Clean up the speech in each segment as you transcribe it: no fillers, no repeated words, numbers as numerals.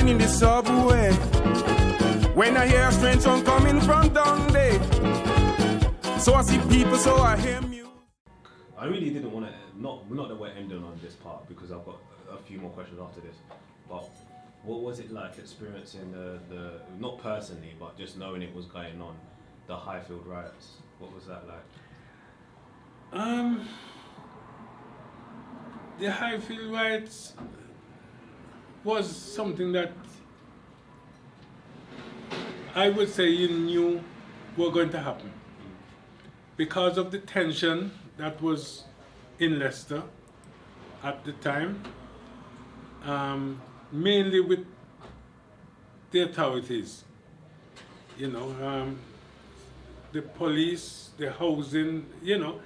In the subway, when I hear a strange song coming from down there, so I see people, so I hear music. I really didn't want to, not that we're ending on this part because I've got a few more questions after this, but what was it like experiencing the not personally, but just knowing it was going on, the Highfield riots? What was that like? The Highfield riots was something that I would say you knew were going to happen because of the tension that was in Leicester at the time, mainly with the authorities, you know, the police, the housing, you know,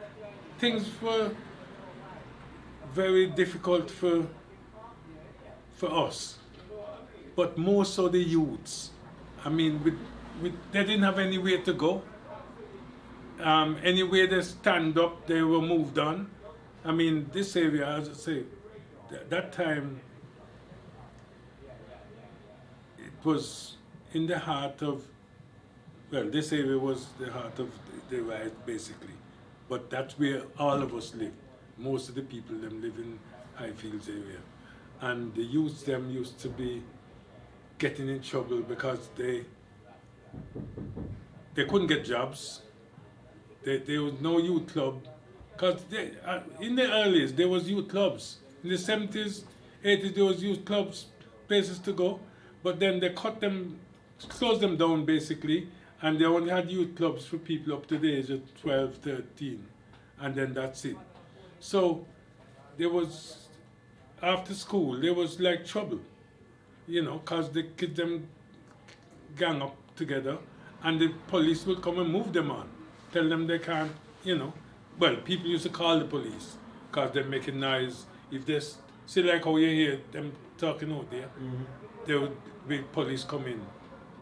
things were very difficult for us, but more so the youths. I mean, they didn't have anywhere to go. Anywhere they stand up, they were moved on. I mean, this area, as I say, that time, it was in the heart of, well, this area was the heart of the riot, basically. But that's where all of us lived. Most of the people them live in Highfields area. And the youths them used to be getting in trouble because they couldn't get jobs. There was no youth club. Because in the earliest, there was youth clubs. In the 70s, 80s, there was youth clubs, places to go. But then they closed them down basically, and they only had youth clubs for people up to the age of 12, 13. And then that's it. So there was, after school, there was like trouble, you know, because the kids them gang up together and the police will come and move them on, tell them they can't, you know. Well, people used to call the police because they're making noise. If they see like how you hear them talking out there, there would be police come in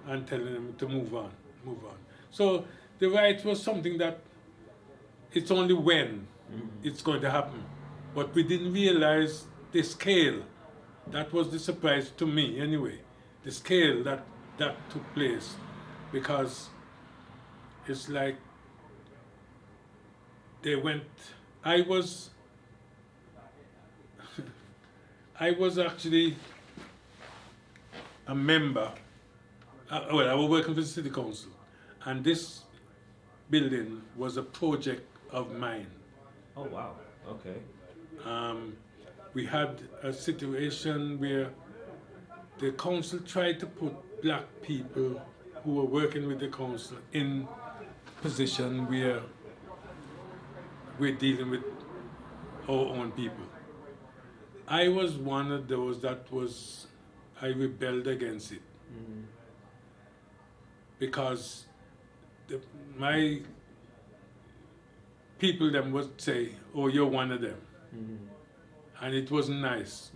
and telling them to move on. So the riot was something that it's only when it's going to happen. But we didn't realize the scale. That was the surprise to me anyway. The scale that took place, because it's like they went, I was actually a member, well, I was working for the city council, and this building was a project of mine. Oh wow, okay. We had a situation where the council tried to put black people who were working with the council in position where we're dealing with our own people. I was one of those I rebelled against it. Because my people them would say, oh, you're one of them. And it wasn't nice.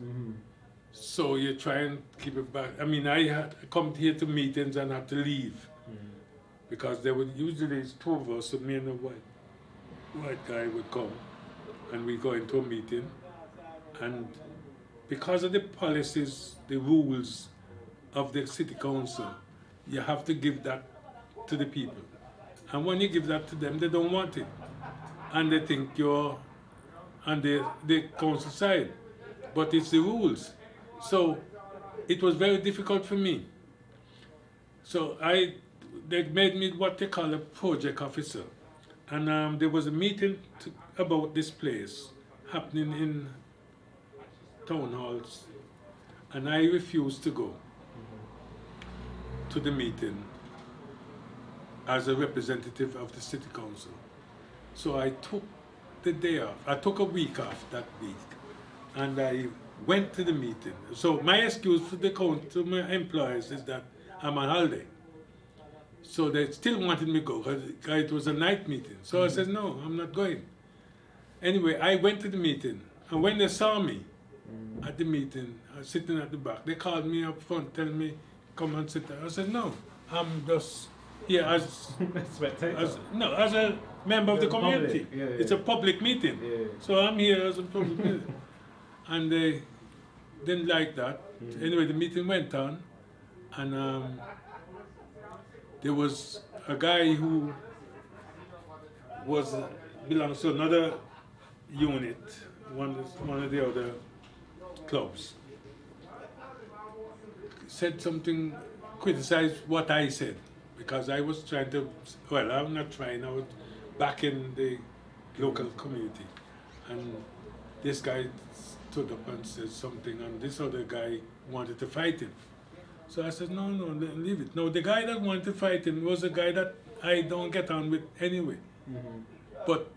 So you try and keep it back. I mean, I had come here to meetings and had to leave. Because there would usually, it's two of us, so me and a white guy would come and we go into a meeting. And because of the policies, the rules of the city council, you have to give that to the people. And when you give that to them, they don't want it. And they think you're on the council side. But it's the rules. So it was very difficult for me. So they made me what they call a project officer. And there was a meeting about this place happening in town halls. And I refused to go to the meeting as a representative of the city council. So I took the day off. I took a week off that week, and I went to the meeting. So my excuse to my employers is that I'm on holiday. So they still wanted me to go because it was a night meeting. So I said, no, I'm not going. Anyway, I went to the meeting, and when they saw me at the meeting, I was sitting at the back, they called me up front, telling me, come and sit there. I said, no, I'm just here as a member of the community. Yeah. It's a public meeting. Yeah. So I'm here as a public meeting. And they didn't like that. Anyway, the meeting went on, and there was a guy who belongs to another unit, one of the other clubs, said something, criticized what I said, because I was trying to, well, I'm not trying, I was back in the local community. And this guy stood up and said something, and this other guy wanted to fight him. So I said, no, leave it. No, the guy that wanted to fight him was a guy that I don't get on with anyway. But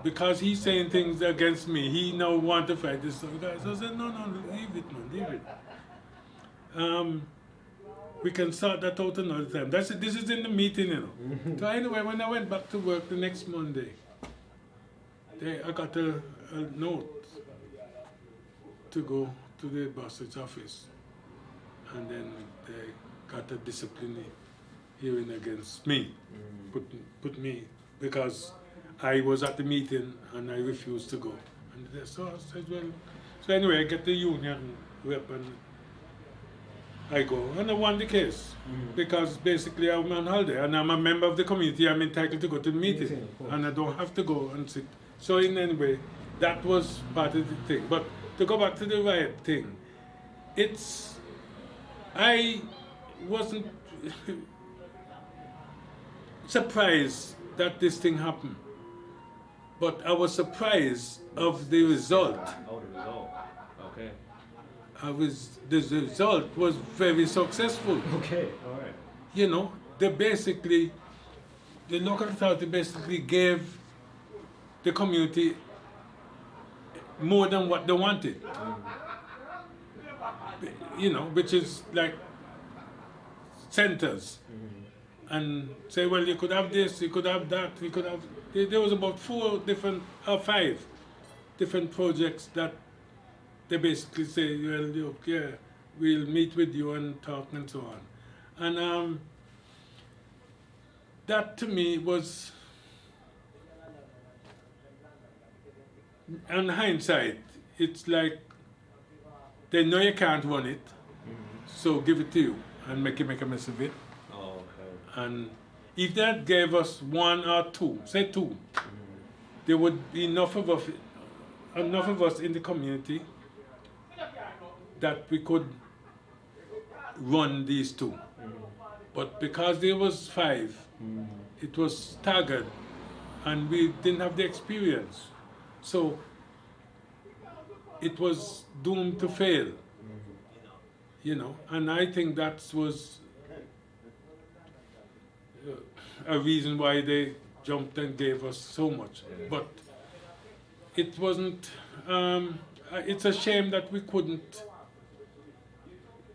because he's saying things against me, he now wants to fight this other guy. So I said, no, leave it, man, leave it. We can sort that out another time. This is in the meeting, you know. So anyway, when I went back to work the next Monday, I got a note to go to the boss's office. And then they got a disciplinary hearing against me, put me, because I was at the meeting and I refused to go. And so I said, well, so anyway, I get the union rep and I go, and I won the case, because basically I'm on holiday and I'm a member of the community, I'm entitled to go to the meeting, and I don't have to go and sit. So in any way, that was part of the thing. But to go back to the riot thing, I wasn't surprised that this thing happened, but I was surprised of the result. Oh, the result. Okay. The result was very successful. Okay, all right. You know, the local authority basically gave the community more than what they wanted. You know, which is like centers. And say, well, you could have this, you could have that, you could have... There was about 5 different projects that they basically say, well, look, yeah, we'll meet with you and talk and so on. And that to me was, in hindsight, it's like they know you can't run it, so give it to you and make a mess of it. Oh, okay. And if that gave us 1 or 2, say 2, there would be enough of us in the community that we could run these 2. But because there was 5, it was staggered, and we didn't have the experience. So it was doomed to fail, you know, and I think that was a reason why they jumped and gave us so much. But it wasn't, it's a shame that we couldn't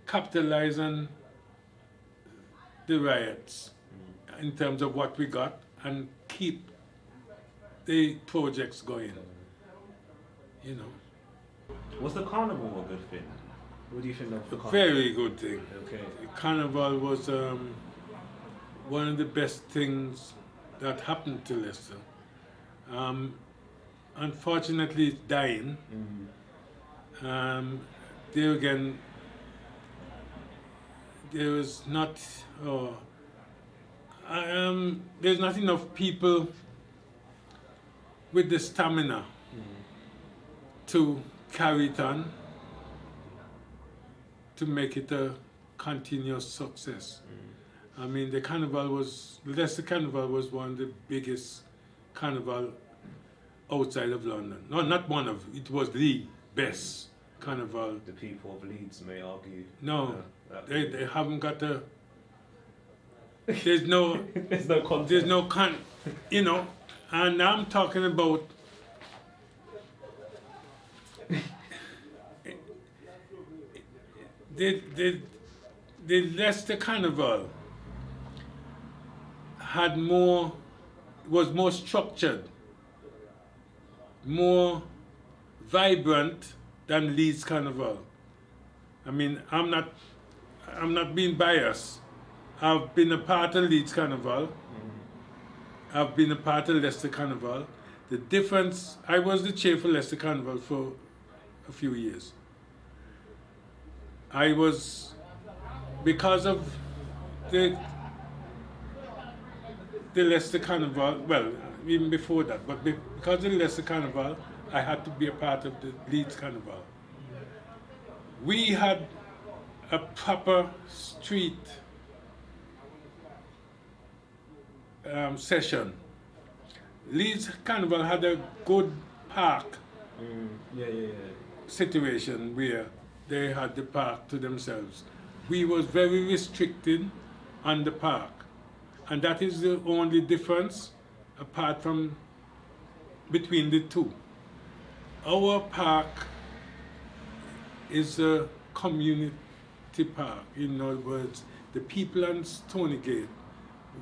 capitalize on the riots in terms of what we got and keep the projects going, you know. Was the carnival a good thing? What do you think of the carnival? Very good thing. Okay. The carnival was one of the best things that happened to Leicester. Unfortunately, it's dying. There again, there is not, there's not enough people with the stamina to carry it on, to make it a continuous success. I mean, the Leicester Carnival was one of the biggest carnival outside of London. No, not one of, it was the best carnival. The people of Leeds may argue. No, they haven't got a, there's no, there's no content. you know, and I'm talking about the Leicester Carnival was more structured, more vibrant than Leeds Carnival. I mean, I'm not being biased. I've been a part of Leeds Carnival. I've been a part of Leicester Carnival. The difference, I was the chair for Leicester Carnival for a few years. I was, because of the Leicester Carnival, well, even before that, but because of the Leicester Carnival, I had to be a part of the Leeds Carnival. We had a proper street session. Leeds Carnival had a good park situation where they had the park to themselves. We was very restricted on the park, and that is the only difference apart from between the two. Our park is a community park. In other words, the people on Stonygate,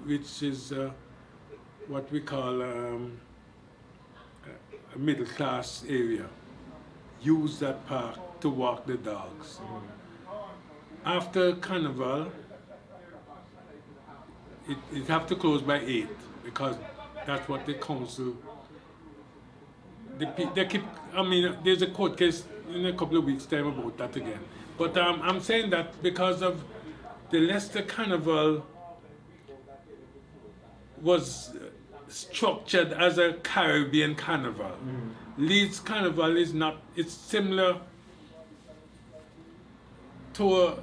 which is what we call a middle class area, use that park to walk the dogs. After Carnival, it have to close by 8 because that's what the council. They keep. I mean, there's a court case in a couple of weeks' time about that again. But I'm saying that because of the Leicester Carnival was structured as a Caribbean carnival. Leeds Carnival is not. It's similar to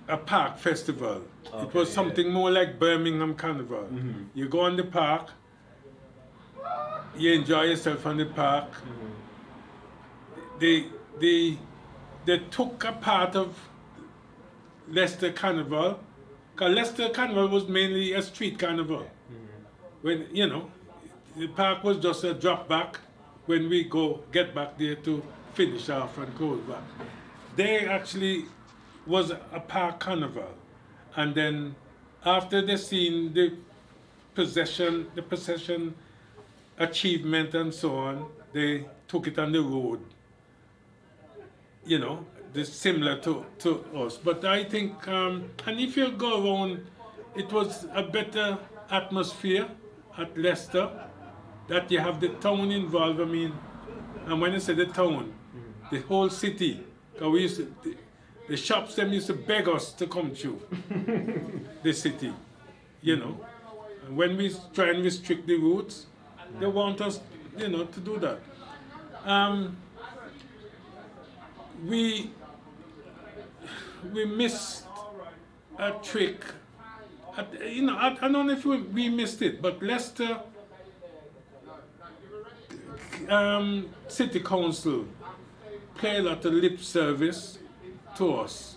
a park festival. Okay, it was something more like Birmingham Carnival. You go on the park, you enjoy yourself on the park. They took a part of Leicester Carnival, because Leicester Carnival was mainly a street carnival. When, you know, the park was just a drop back when we get back there to finish off and close back. They actually was a park carnival. And then after they seen the procession achievement and so on, they took it on the road. You know, this similar to us. But I think, and if you go around, it was a better atmosphere at Leicester, that you have the town involved. I mean, and when I say the town, the whole city, because we used to, the shops them used to beg us to come through the city, you know. And when we try and restrict the routes, they want us, you know, to do that. We missed a trick. You know, I don't know if we missed it, but Leicester City Council play a lot of lip service to us,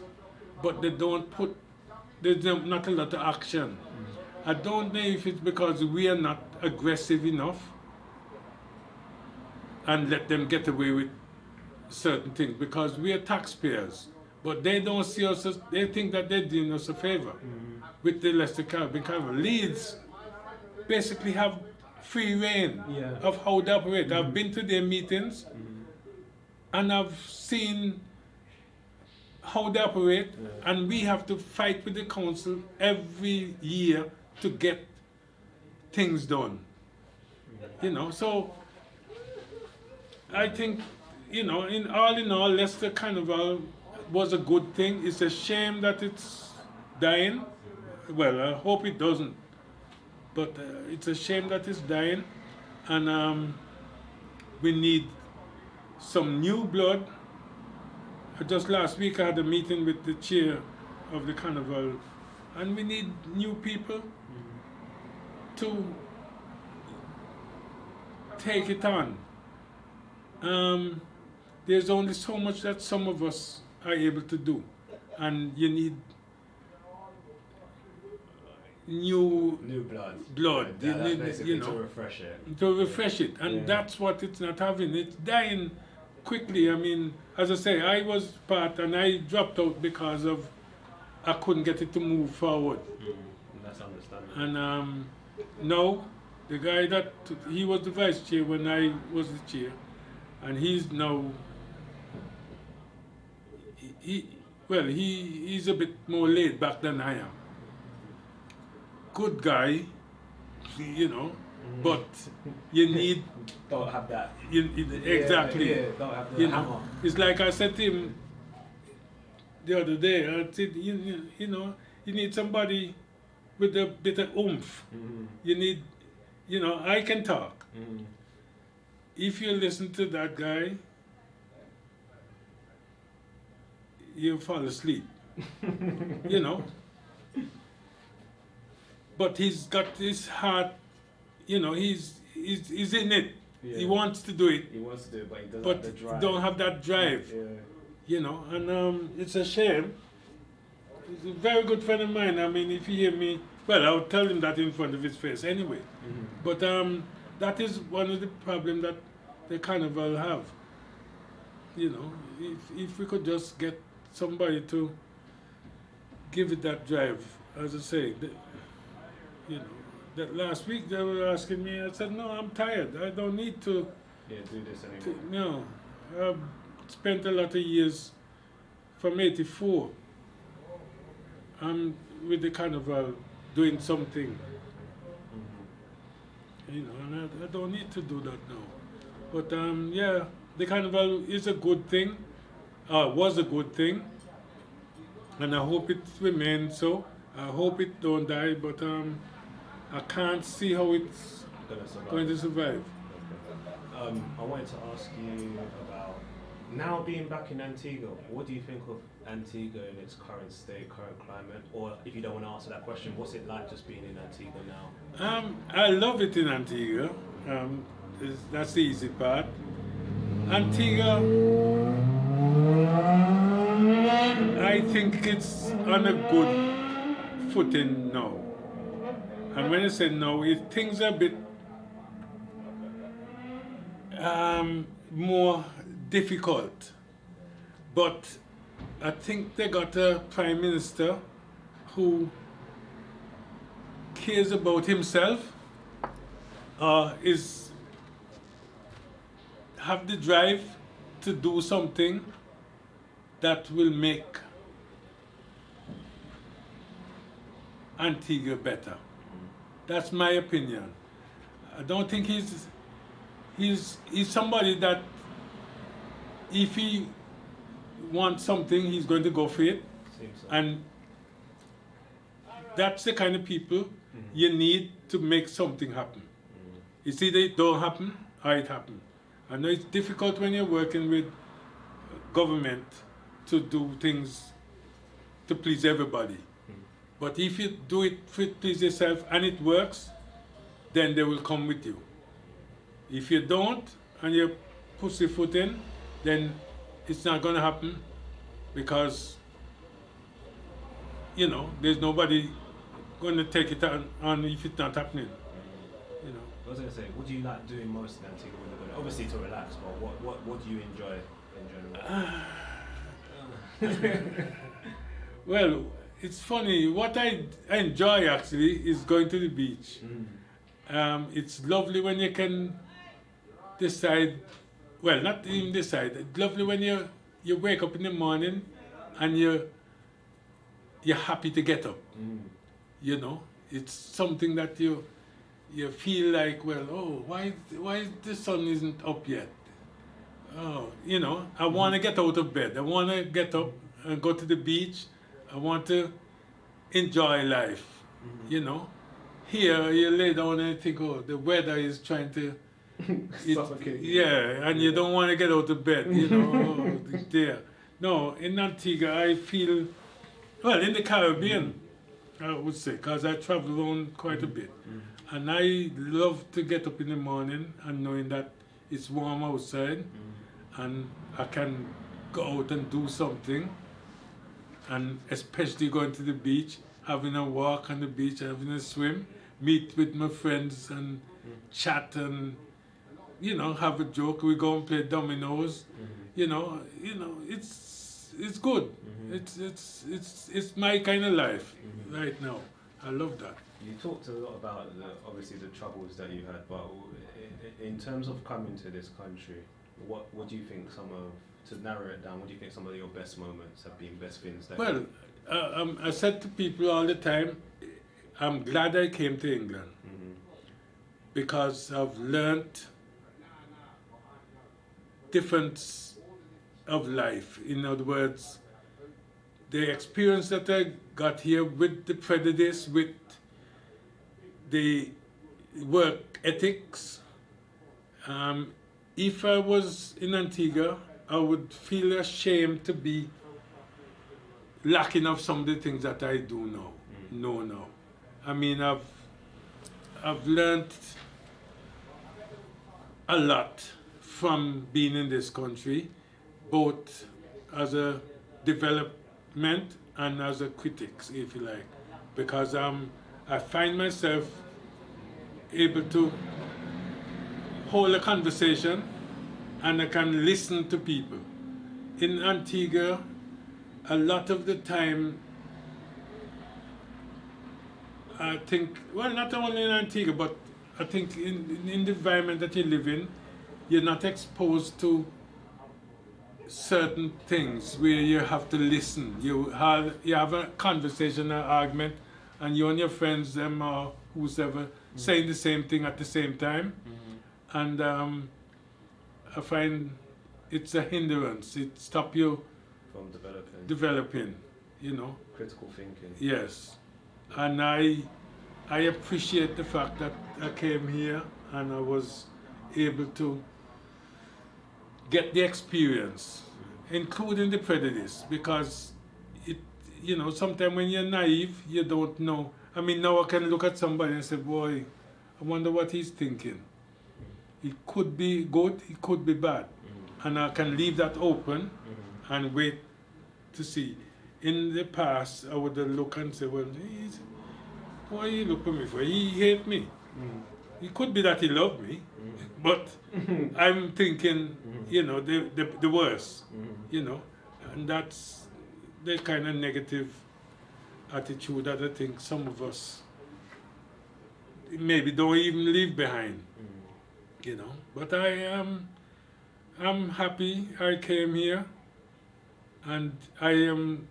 but there's not a lot of action. I don't know if it's because we are not aggressive enough and let them get away with certain things, because we are taxpayers, but they don't see us as, they think that they're doing us a favor with the Leicester Carnival. Leeds basically have free reign of how they operate. I've been to their meetings and I've seen how they operate, and we have to fight with the council every year to get things done. You know, so I think, you know, in all, Leicester Carnival was a good thing. It's a shame that it's dying. Well, I hope it doesn't. But it's a shame that it's dying. And we need some new blood. Just last week I had a meeting with the chair of the carnival, and we need new people to take it on. There's only so much that some of us are able to do, and you need new blood. Yeah, You need, basically you know, to refresh it. and that's what it's not having. It's dying quickly, I mean, as I say, I was part and I dropped out because of I couldn't get it to move forward. That's understandable. And now, the guy that, he was the vice chair when I was the chair, and he's now, he's a bit more laid back than I am. Good guy, you know, but you need... Don't have that. Exactly. Yeah, don't have the You hammer. know, it's like I said to him the other day, I said, you know, you need somebody with a bit of oomph. You need, you know, I can talk. If you listen to that guy, you'll fall asleep. You know. But he's got his heart, you know, he's in it. Yeah. He wants to do it. He wants to do it, but he doesn't But have the drive. don't have that drive. Yeah. You know, and it's a shame. He's a very good friend of mine. I mean, if you hear me, well, I'll tell him that in front of his face anyway. But that is one of the problems that the carnival have. You know, if we could just get somebody to give it that drive, as I say, you know, that last week they were asking me, I said, no, I'm tired. I don't need to. Yeah, do this anymore. No, I've spent a lot of years from '84. I'm with the carnival doing something. You know, and I don't need to do that now. But yeah, the carnival is a good thing, was a good thing, and I hope it remains so. I hope it don't die, but I can't see how it's going to survive. I wanted to ask you about now being back in Antigua. What do you think of Antigua in its current state, current climate? Or if you don't want to answer that question, what's it like just being in Antigua now? I love it in Antigua. That's the easy part. Antigua, I think it's on a good footing now. And when I say no, things are a bit more difficult. But I think they got a prime minister who cares about himself, have the drive to do something that will make Antigua better. That's my opinion. I don't think he's somebody that if he wants something, he's going to go for it. So. And that's the kind of people you need to make something happen. It's either it don't happen or it happen. I know it's difficult when you're working with government to do things to please everybody. But if you do it to please yourself and it works, then they will come with you. If you don't and you push your foot in, then it's not going to happen because, you know, there's nobody going to take it on if it's not happening. You know. I was going to say, what do you like doing most in Antigua when you're going? Obviously to relax, but what do you enjoy in general? Well, it's funny. What I enjoy actually is going to the beach. It's lovely when you can decide, well, not even decide. It's lovely when you wake up in the morning and you're happy to get up. You know, it's something that you feel like, well, oh, why the sun isn't up yet? Oh, you know, I want to get out of bed. I want to get up and go to the beach. I want to enjoy life, you know. Here, you lay down and think, oh, the weather is trying to... Suffocate. Yeah, and you don't want to get out of bed, you know. Oh, there. No, in Antigua, I feel... Well, in the Caribbean, I would say, because I travel around quite a bit. And I love to get up in the morning and knowing that it's warm outside and I can go out and do something. And especially going to the beach, having a walk on the beach, having a swim, meet with my friends and chat and, you know, have a joke. We go and play dominoes. it's good. It's my kind of life right now. I love that. You talked a lot about obviously the troubles that you had, but in terms of coming to this country, what do you think to narrow it down, what do you think some of your best moments have been, best things that I said to people all the time, I'm glad I came to England because I've learned difference of life. In other words, the experience that I got here with the prejudice, with the work ethics. If I was in Antigua, I would feel ashamed to be lacking of some of the things that I do now. I mean, I've learned a lot from being in this country, both as a development and as a critic, if you like, because I find myself able to hold a conversation and I can listen to people. In Antigua, a lot of the time, I think, well, not only in Antigua, but I think in the environment that you live in, you're not exposed to certain things where you have to listen. You have a conversation, an argument, and you and your friends, them or whoever, saying the same thing at the same time. And I find it's a hindrance. It stops you from developing, critical thinking. Yes. And I appreciate the fact that I came here and I was able to get the experience, including the prejudice, because sometimes when you're naive, you don't know. I mean, now I can look at somebody and say, boy, I wonder what he's thinking. It could be good, it could be bad. And I can leave that open and wait to see. In the past, I would look and say, well, why he look at me for? He hate me. It could be that he loved me, but I'm thinking, the worst, and that's the kind of negative attitude that I think some of us maybe don't even leave behind, But I'm happy I came here, and I am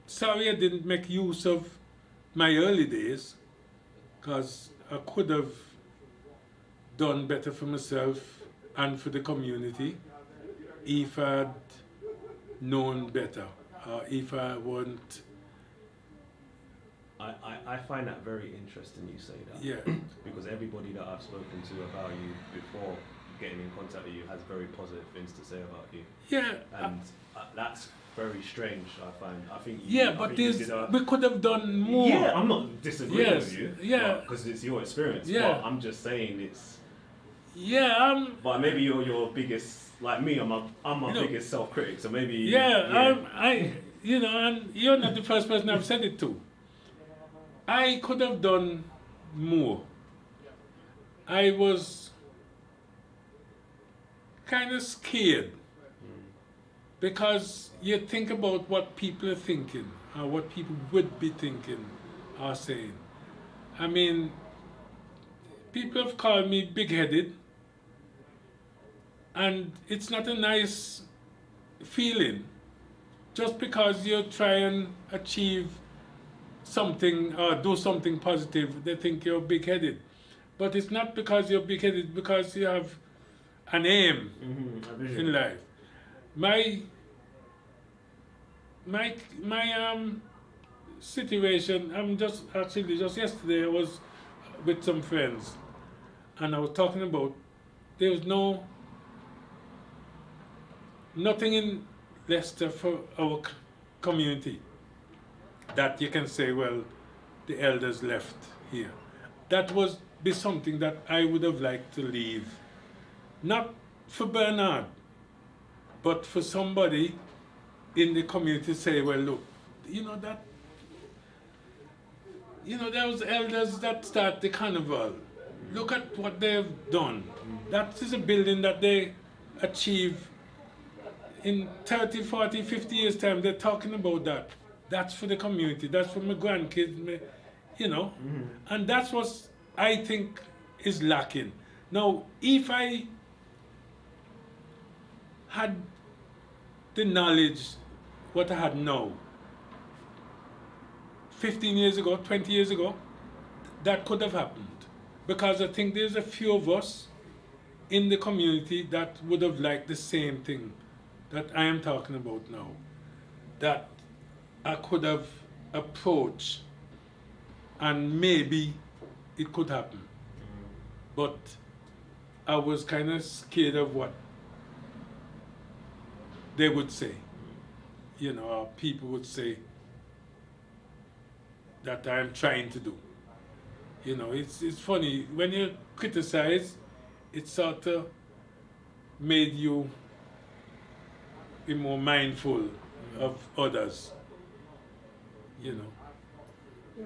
sorry I didn't make use of my early days, because I could have done better for myself and for the community if I'd known better, or if I weren't. I find that very interesting you say that. Yeah. Because everybody that I've spoken to about you before getting in contact with you has very positive things to say about you. Yeah. And that's very strange, I find. I think we could have done more. Yeah, I'm not disagreeing with you. Yeah. Because it's your experience. Yeah. But I'm just saying it's. Yeah. But maybe you're your biggest, like me. I'm my biggest self-critic. So maybe. Yeah. And you're not the first person I've said it to. I could have done more. I was kind of scared. Because you think about what people are thinking, or what people would be thinking or saying. I mean, people have called me big-headed, and it's not a nice feeling. Just because you try and achieve something or do something positive, they think you're big-headed. But it's not because you're big-headed, because you have an aim in life. My situation, just yesterday I was with some friends and I was talking about there was nothing in Leicester for our community that you can say, well, the elders left here. That was be something that I would have liked to leave. Not for Bernard, but for somebody in the community say, well, look, those elders that start the carnival, look at what they've done. That is a building that they achieve in 30, 40, 50 years' time, they're talking about that. That's for the community, that's for my grandkids, you know. And that's what I think is lacking. Now, if I had the knowledge what I had now, 15 years ago, 20 years ago, that could have happened. Because I think there's a few of us in the community that would have liked the same thing that I am talking about now. That I could have approached and maybe it could happen. But I was kind of scared of what they would say. You know, or people would say that I'm trying to do. You know, it's funny, when you criticize, it sort of made you be more mindful of others. You know. Yeah.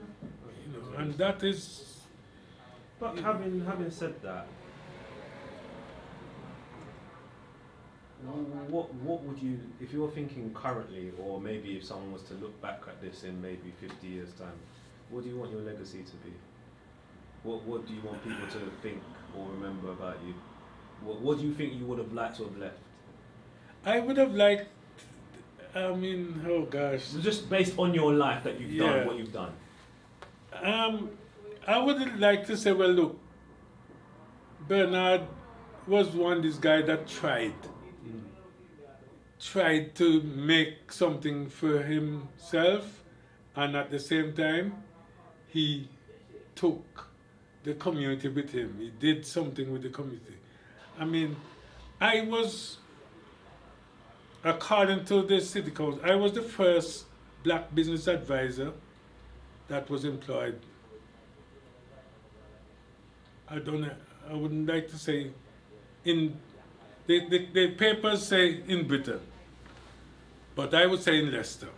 You know, and that is. But having said that, what would you, if you were thinking currently, or maybe if someone was to look back at this in maybe 50 years' time, what do you want your legacy to be? What do you want people to think or remember about you? What do you think you would have liked to have left? I would have liked, I mean, oh gosh. So just based on your life that you've done, what you've done. I would like to say, well, look, Bernard was this guy that tried to make something for himself, and at the same time, he took the community with him. He did something with the community. I mean, I was, according to the city council, I was the first black business advisor that was employed. I wouldn't like to say in, the papers say in Britain, but I would say in Leicester.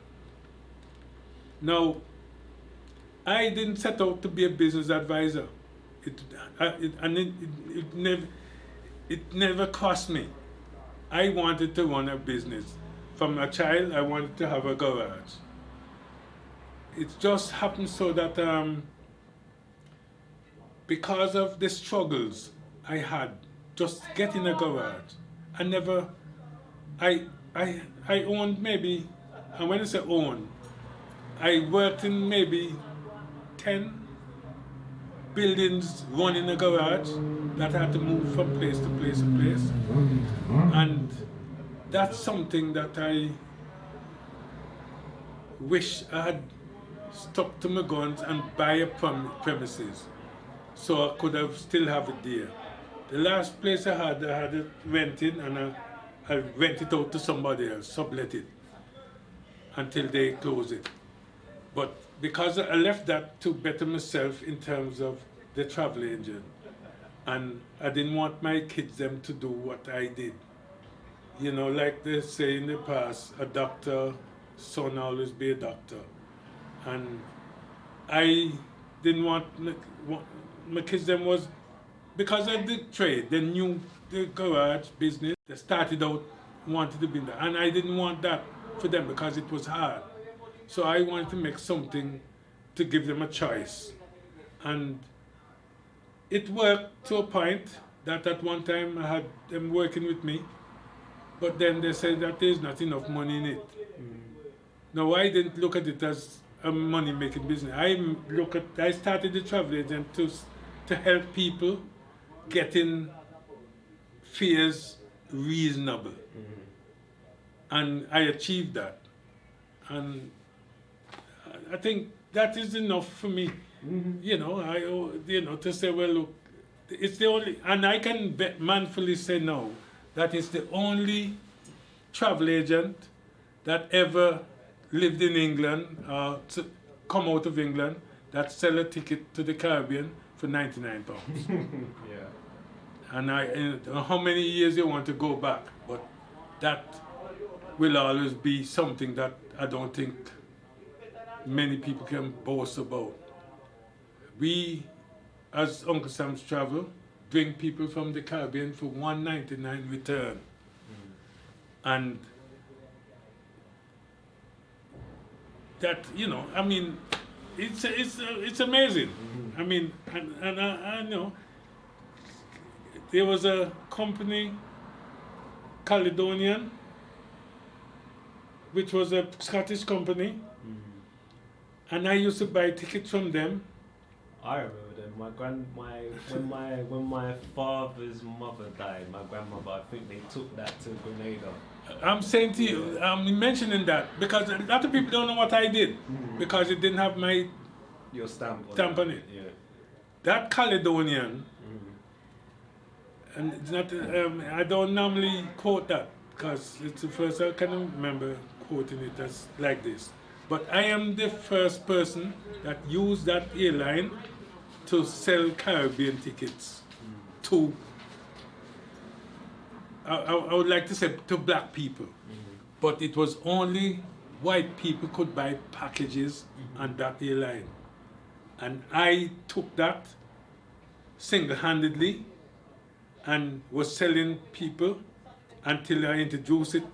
Now, I didn't set out to be a business advisor. It never cost me. I wanted to run a business. From a child, I wanted to have a garage. It just happened so that because of the struggles I had just getting a garage, I owned maybe, and when I say own, I worked in maybe 10 buildings running a garage that I had to move from place to place to place. And that's something that I wish I had stuck to my guns and buy a premises so I could have still have it there. The last place I had it rented, and I rent it out to somebody else, sublet it until they close it. But because I left that to better myself in terms of the travel agent, and I didn't want my kids them to do what I did. You know, like they say in the past, a doctor, son always be a doctor. And I didn't want my kids them was, because of the trade, they knew the garage business, they started out wanted to be there. And I didn't want that for them because it was hard. So I wanted to make something to give them a choice. And it worked to a point that at one time I had them working with me, but then they said that there's not enough money in it. Now I didn't look at it as a money-making business. I started the travel agent to help people getting fares reasonable. And I achieved that. And I think that is enough for me. You know, to say, well, look, it's the only, and I can manfully say no, that is the only travel agent that ever lived in England, to come out of England, that sell a ticket to the Caribbean for £99. Yeah. And how many years you want to go back, but that will always be something that I don't think many people can boast about. We, as Uncle Sam's Travel, bring people from the Caribbean for $1.99 return. And that, you know, I mean, it's amazing. I mean, and I know there was a company, Caledonian, which was a Scottish company, and I used to buy tickets from them. I remember them. When my father's mother died, my grandmother, I think they took that to Grenada. I'm saying to you, I'm mentioning that because a lot of people don't know what I did because it didn't have my Your stamp on it. Yeah. That Caledonian, and it's not, I don't normally quote that because it's the first I can remember quoting it as like this. But I am the first person that used that airline to sell Caribbean tickets to, I would like to say to black people. But it was only white people could buy packages on that airline. And I took that single-handedly and was selling people until I introduced it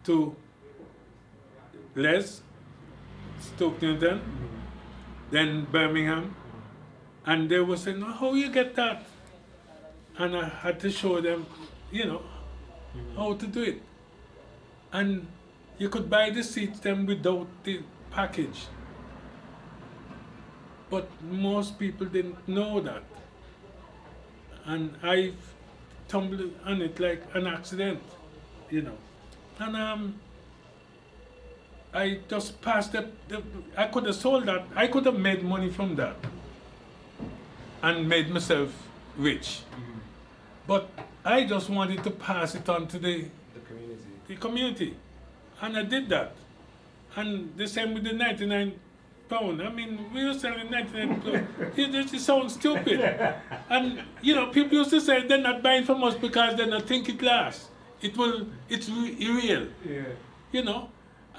to Les, Stoke Newton, then Birmingham, and they were saying, how you get that? And I had to show them, you know, how to do it. And you could buy the seats then without the package. But most people didn't know that. And I tumbled on it like an accident, you know. And I just passed I could have sold that. I could have made money from that and made myself rich. But I just wanted to pass it on to the community. And I did that. And the same with the 99 pound. I mean, we were selling 99 pound. It sounds stupid. And, you know, people used to say they're not buying from us because they don't think it lasts. It's real. Yeah. You know?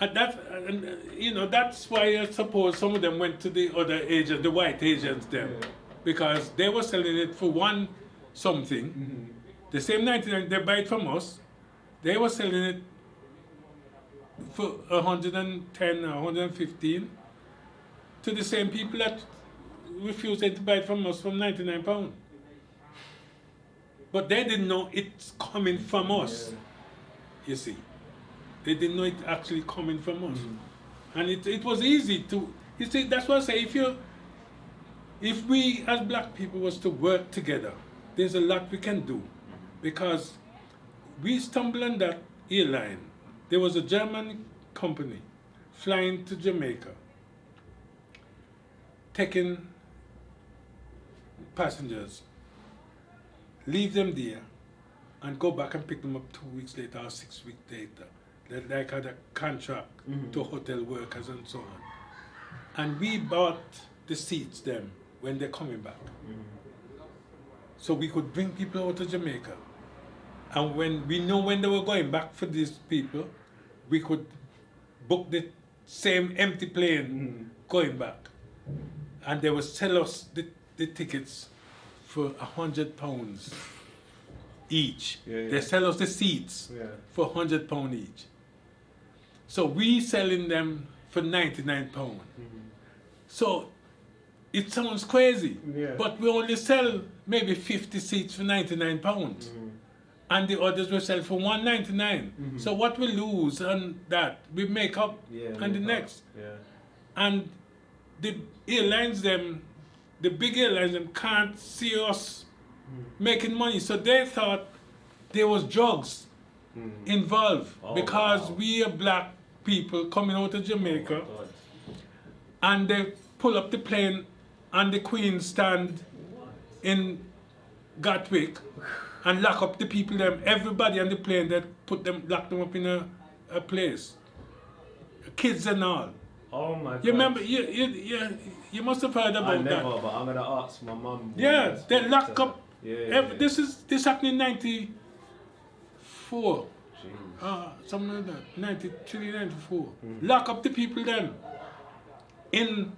And you know, that's why I suppose some of them went to the other agents, the white agents then, because they were selling it for one something. The same 99 they buy it from us, they were selling it for 110 or 115 to the same people that refused to buy it from us from 99 pounds. But they didn't know it's coming from us, you see. They didn't know it actually coming from us. And it was easy to, you see, that's why I say, if we as black people was to work together, there's a lot we can do. Because we stumbled on that airline. There was a German company flying to Jamaica, taking passengers, leave them there, and go back and pick them up 2 weeks later or 6 weeks later. They like had a contract to hotel workers and so on. And we bought the seats them when they're coming back. So we could bring people out of Jamaica. And when we know when they were going back for these people, we could book the same empty plane going back. And they would sell us the tickets for £100 each. They sell us the seats for £100 each. So we selling them for £99. So it sounds crazy, but we only sell maybe 50 seats for £99. And the others will sell for $199. So what we lose on that, we make up on the next. And the airlines them, the big airlines them can't see us making money. So they thought there was drugs involved because we are black people coming out of Jamaica and they pull up the plane and the Queen stand in Gatwick and lock up the people, everybody on the plane, that lock them up in a place. Kids and all. Oh my God. You remember, you must have heard about that. I never, but I'm going to ask my mum. Yeah, they lock up. This happened in 94. Something like that. 93, 94. Lock up the people then. In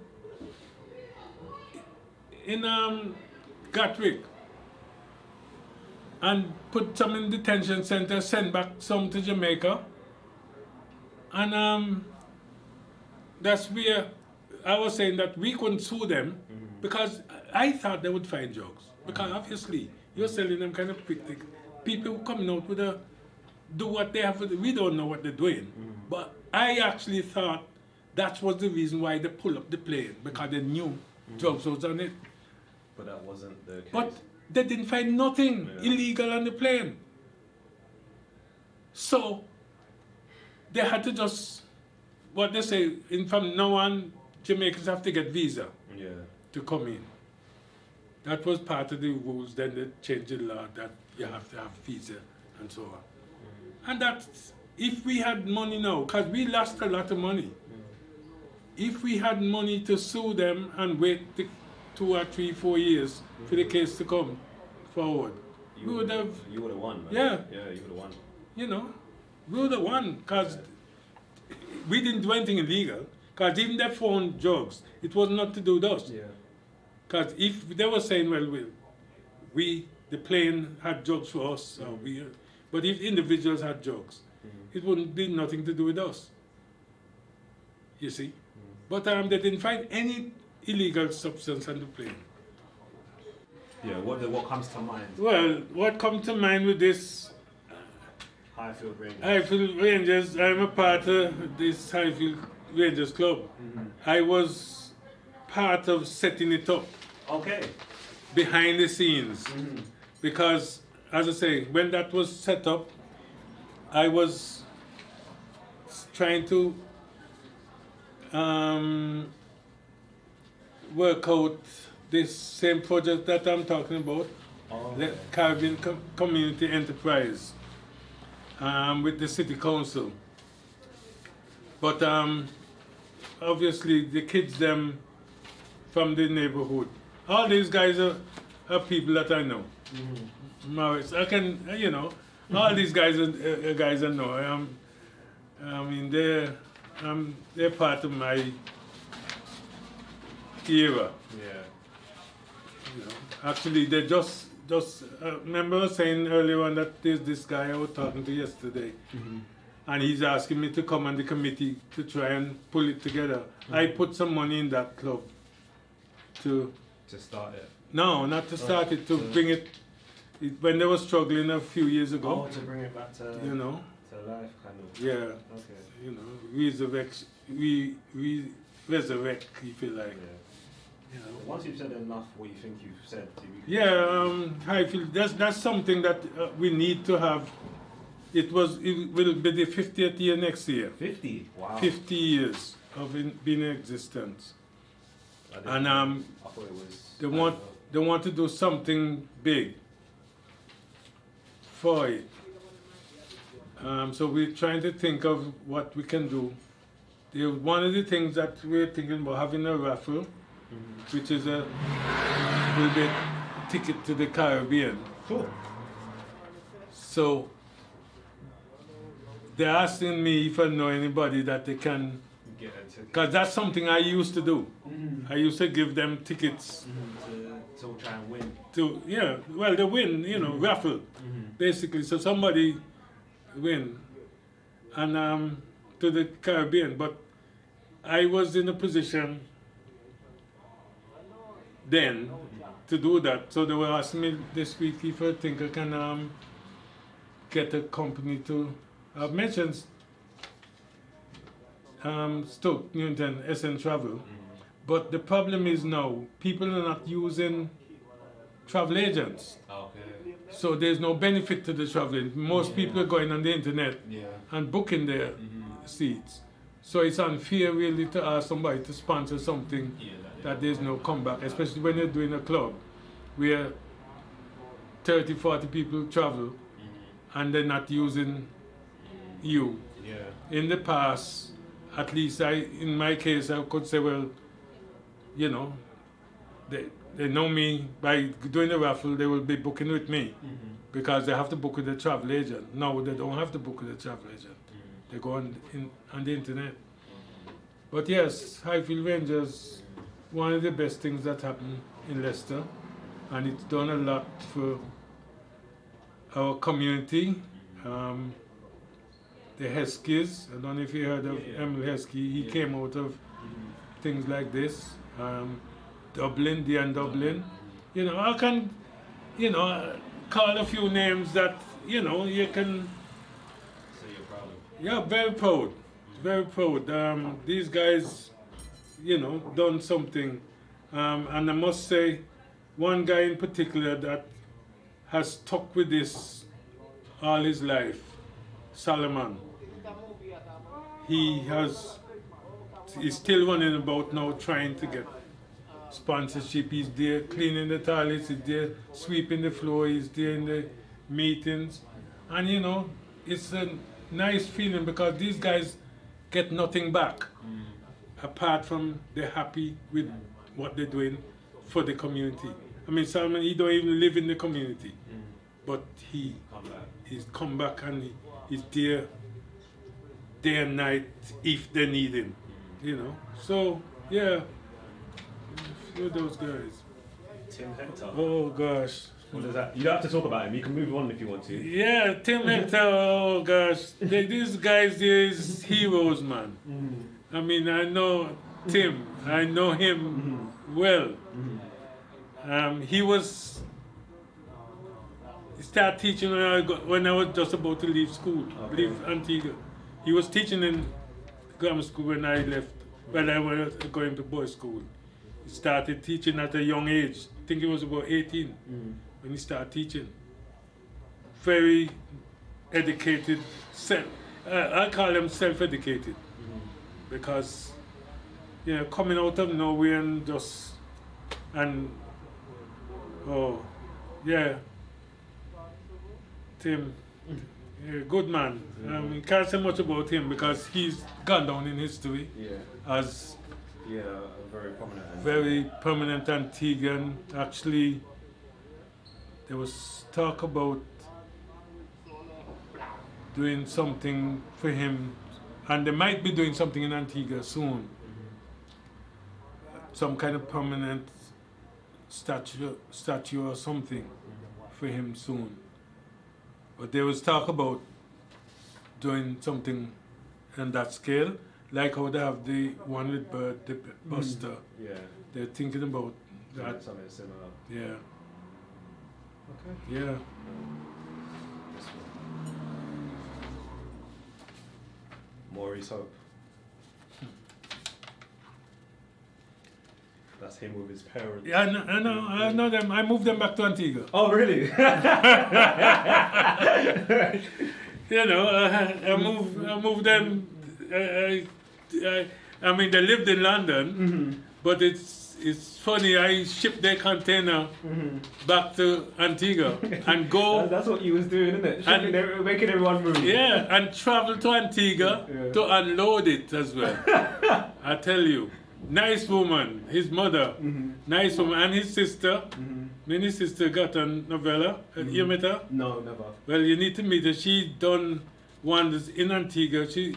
Gatwick. And put some in detention center, send back some to Jamaica. And that's where I was saying that we couldn't sue them because I thought they would find drugs. Because obviously, you're selling them kind of quickly. People coming out with do what they have to do. We don't know what they're doing. But I actually thought that was the reason why they pulled up the plane, because they knew drugs was on it. But that wasn't the case. But they didn't find nothing illegal on the plane. So they had to just, what they say, from now on, Jamaicans have to get visa to come in. That was part of the rules. Then they changed the law that you have to have visa and so on. And that, if we had money now, because we lost a lot of money, if we had money to sue them and wait 2 or 3, 4 years for the case to come forward, we would have. You would have won, man. Yeah. Yeah, you would have won. You know, we would have won because we didn't do anything illegal. Because even they found drugs, it was not to do with us. Yeah. Because if they were saying, well, the plane had drugs for us, or but if individuals had drugs, it wouldn't be nothing to do with us. You see? But they didn't find any illegal substance on the plane. Yeah, what comes to mind? Well, what comes to mind with this Highfield Rangers. Highfield Rangers, I'm a part of this Highfield Rangers club. I was part of setting it up. Okay. Behind the scenes. Because, as I say, when that was set up, I was trying to work out this same project that I'm talking about, the Caribbean Community Enterprise, with the City Council. But obviously the kids them from the neighborhood, all these guys are people that I know. MAURICE, I can, all these guys are guys I know. I mean, they're part of my era. Yeah. Actually, they just remember I was saying earlier on that there's this guy I was talking to yesterday, and he's asking me to come on the committee to try and pull it together. I put some money in that club to start it. No, not to start it, to bring it when they were struggling a few years ago. Oh, to bring it back to to life, kind of. Yeah. Okay. Resurrect, if you like. Yeah. Once you've said enough, what you think you've said. Highfield. That's something that we need to have. It will be the 50th year next year. 50. Wow. 50 years of being in existence. And I thought it was. They want to do something big for it. So we're trying to think of what we can do. One of the things that we're thinking about having a raffle, which is will be a ticket to the Caribbean. Cool. So they're asking me if I know anybody that they can. Because that's something I used to do. I used to give them tickets to try and win. They win, raffle, basically. So somebody win, and to the Caribbean. But I was in a position then to do that. So they were asking me this week if I think I can get a company to. I've mentioned Stoke Newington, SN Travel, but the problem is now people are not using travel agents. Okay. So there's no benefit to the traveling. Most people are going on the internet and booking their seats. So it's unfair really to ask somebody to sponsor something that there's no comeback, especially when you're doing a club where 30, 40 people travel and they're not using you. Yeah. In the past, at least in my case, I could say, well, they know me. By doing the raffle, they will be booking with me because they have to book with a travel agent. No, they don't have to book with a travel agent. They go on the internet. But yes, Highfield Rangers, one of the best things that happened in Leicester, and it's done a lot for our community. the Heskies. I don't know if you heard of Emil Heskey. He came out of things like this. Dublin, Dublin. You know, I can, you know, call a few names that, you know, you can. So you're proud of? Yeah, very proud. Very proud. These guys, you know, done something. And I must say, one guy in particular that has stuck with this all his life, Solomon. He's still running about now trying to get sponsorship. He's there cleaning the toilets, he's there sweeping the floor, he's there in the meetings. And you know, it's a nice feeling because these guys get nothing back apart from they're happy with what they're doing for the community. I mean, Solomon, he don't even live in the community, but he's come back and he's there day and night if they need him, you know. So, yeah, a few of those guys. Tim Hector. Oh, gosh. What is that? You don't have to talk about him. You can move on if you want to. Yeah, Tim Hector, oh, gosh. These guys, they's heroes, man. I mean, I know Tim. I know him well. He started teaching when I was just about to leave school, leave Antigua. He was teaching in grammar school when I left, when I was going to boys' school. He started teaching at a young age. I think he was about 18 when he started teaching. Very educated, I call him self-educated because, you know, coming out of nowhere and oh, yeah, Tim, yeah, good man. Can't say much about him because he's gone down in history as a very prominent Antiguan. Actually, there was talk about doing something for him, and they might be doing something in Antigua soon. Some kind of permanent statue or something for him soon. But there was talk about doing something on that scale, like how they have the one with Bird, the Buster. Yeah. They're thinking about that. Something similar. Yeah. Okay. Yeah. This one. Maurice Hope. That's him with his parents. Yeah, I know them. I moved them back to Antigua. Oh, really? You know, I moved them. I mean, they lived in London, but it's funny. I shipped their container back to Antigua and go. That's what you was doing, isn't it? Making everyone move. Yeah, and travel to Antigua to unload it as well. I tell you. Nice woman, his mother, nice woman, and his sister. Then his sister got a novella. You met her? No, never. Well, you need to meet her. She done wonders in Antigua. She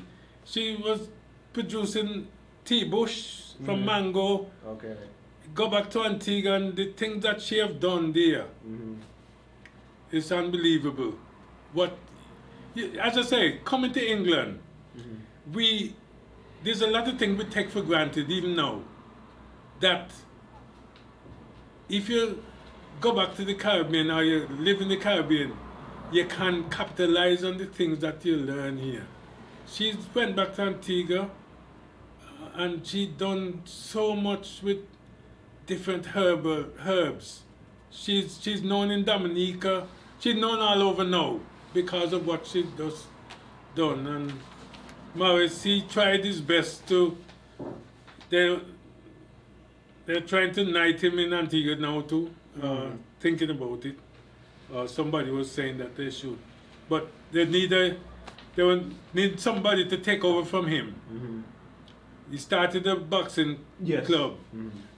was producing tea bush from mango. Okay. Go back to Antigua and the things that she have done there. It's unbelievable. As I say, coming to England, there's a lot of things we take for granted even now. That if you go back to the Caribbean or you live in the Caribbean, you can capitalize on the things that you learn here. She went back to Antigua and she done so much with different herbs. She's known in Dominica. She's known all over now because of what she does done. And Maurice, he tried his best to. They're trying to knight him in Antigua now too. Thinking about it. Somebody was saying that they should, but they would need somebody to take over from him. He started a boxing club,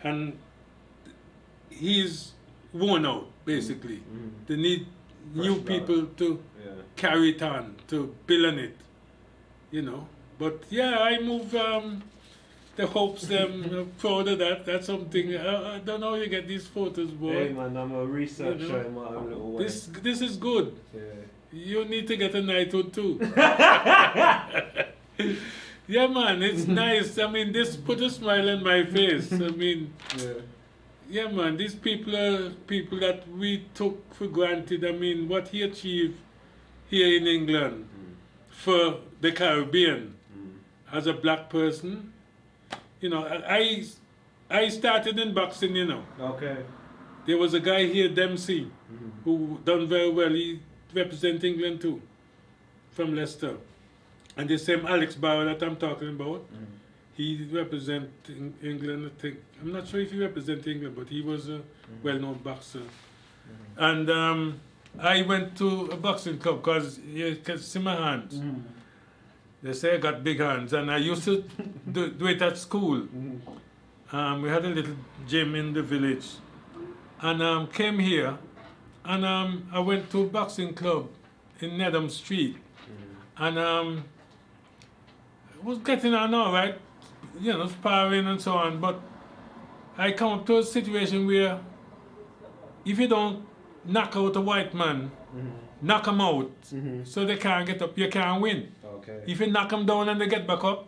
and he's worn out basically. They need new people to carry it on, to build on it. You know, but yeah, I move the hopes. I'm proud of that. That's something. I don't know how you get these photos, boy. Hey man, I'm a researcher in my own little way. This is good. Yeah. You need to get a knighthood too. Yeah, man, it's nice. I mean, this put a smile on my face. I mean, yeah, man, these people are people that we took for granted. I mean, what he achieved here in England for the Caribbean as a black person. You know, I started in boxing, you know. Okay. There was a guy here, Dempsey, who done very well. He represents England too, from Leicester. And the same Alex Barrow that I'm talking about, he represents England, I think. I'm not sure if he represents England, but he was a well-known boxer. And I went to a boxing club because you can see my hands. They say I got big hands, and I used to do it at school. We had a little gym in the village, and came here, and I went to a boxing club in Nedham Street, and was getting on all right, you know, sparring and so on, but I come up to a situation where if you don't knock out a white man, knock him out, so they can't get up, you can't win. Okay. If you knock them down and they get back up,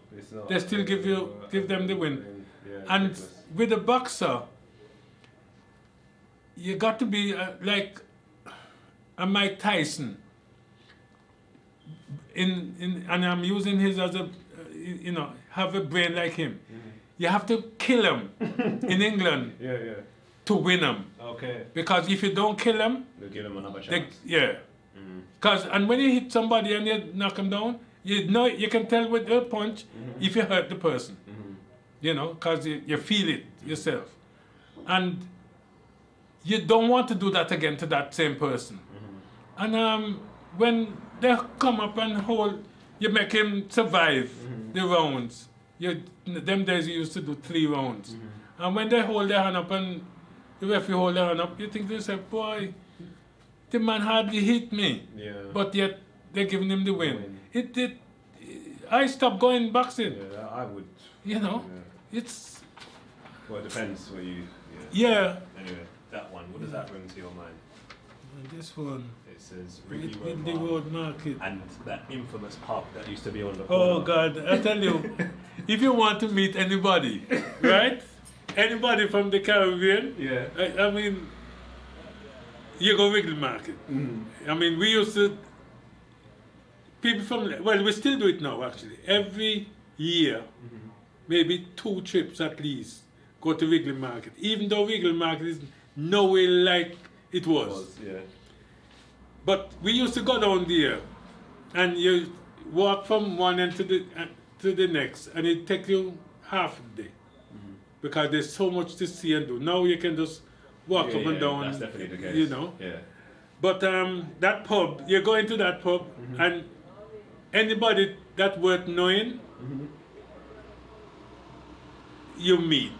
they still give them the win. And with a boxer, you got to be like a Mike Tyson. And I'm using his as a, you know, have a brain like him. You have to kill him in England to win him. Okay. Because if you don't kill him, They'll give him another chance. Because and when you hit somebody and you knock him down, you know you can tell with a punch if you hurt the person. You know, because you feel it yourself. And you don't want to do that again to that same person. And when they come up and hold, you make him survive the rounds. Them days you used to do 3 rounds. And when they hold their hand up and the referee hold their hand up, you think to yourself, boy, the man hardly hit me. But yet they're giving him the win. I stopped going boxing. Yeah, I would. You know, it's... Well, it depends what you... Yeah. Anyway, that one, what does that bring to your mind? This one. It says Ridley Road Market. And that infamous pub that used to be on the corner. Oh God, I tell you, if you want to meet anybody, right? Anybody from the Caribbean, I mean, you go Ridley Market. I mean, we used to, people from, well, we still do it now actually. Every year, maybe 2 trips at least, go to Ridley Market. Even though Ridley Market is nowhere like it was. But we used to go down there, and you walk from one end to the next, and it takes you half a day, because there's so much to see and do. Now you can just walk up and down. That's definitely the case. You know. But that pub, you go into that pub, and anybody that worth knowing, you meet.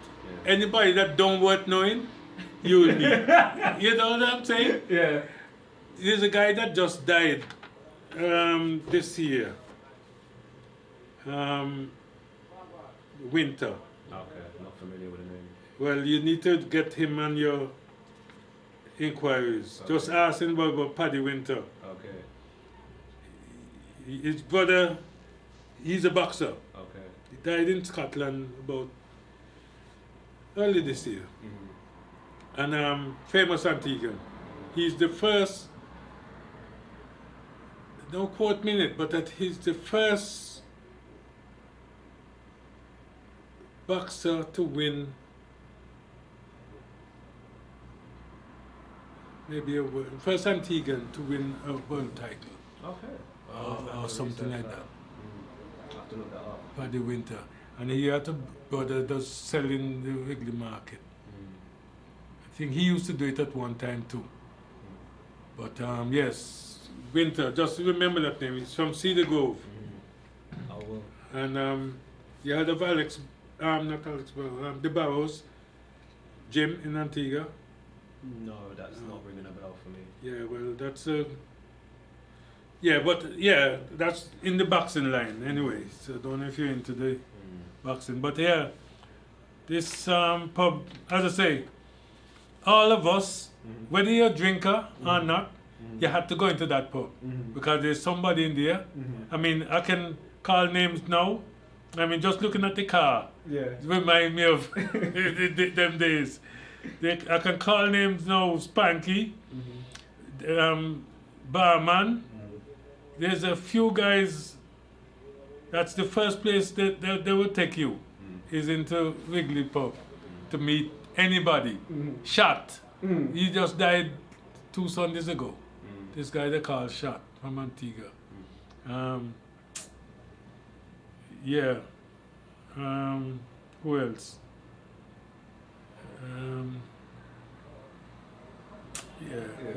Anybody that don't worth knowing, you'll meet. You know what I'm saying? There's a guy that just died this year. Winter. Okay, not familiar with the name. Well, you need to get him on your inquiries. Just ask him about Paddy Winter. Okay. His brother, he's a boxer. Okay. He died in Scotland about early this year. And famous Antiguan. He's the first, don't quote me in it, but that he's the first boxer to win first Antiguan to win a world title. Okay. Or something like that. I'll have to look that up. Paddy Winter. And he had a brother that's selling the Ridley Market. I think he used to do it at one time too. But yes, Winter, just remember that name. He's from Cedar Grove. I will. And you heard of Alex, not Alex Barrow, the Barrows gym in Antigua? No, that's not ringing a bell for me. Yeah, well, that's that's in the boxing line anyway. So I don't know if you're into the boxing. But yeah, this pub, as I say, all of us, whether you're a drinker or not, you have to go into that pub because there's somebody in there. I mean, I can call names now I mean, just looking at the car, it remind me of them days. I can call names now, Spanky, Barman. There's a few guys, that's the first place that they will take you, is into Wrigley Pub to meet anybody. Shot. He just died 2 Sundays ago. This guy they call Shot from Antigua. Who else?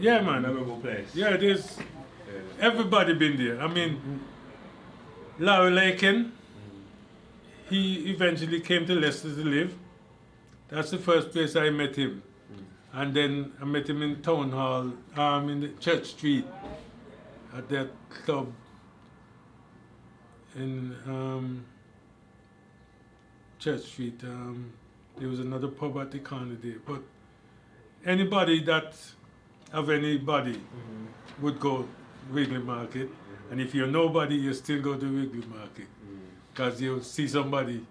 Yeah, man. Memorable place. Yeah, it is. Everybody been there. I mean, Larry Lakin, he eventually came to Leicester to live. That's the first place I met him. And then I met him in Town Hall, in the Church Street, at that club in Church Street. There was another pub at the corner there. But anybody that of anybody would go Wrigley Market, and if you're nobody, you still go to Wrigley Market because you'll see somebody.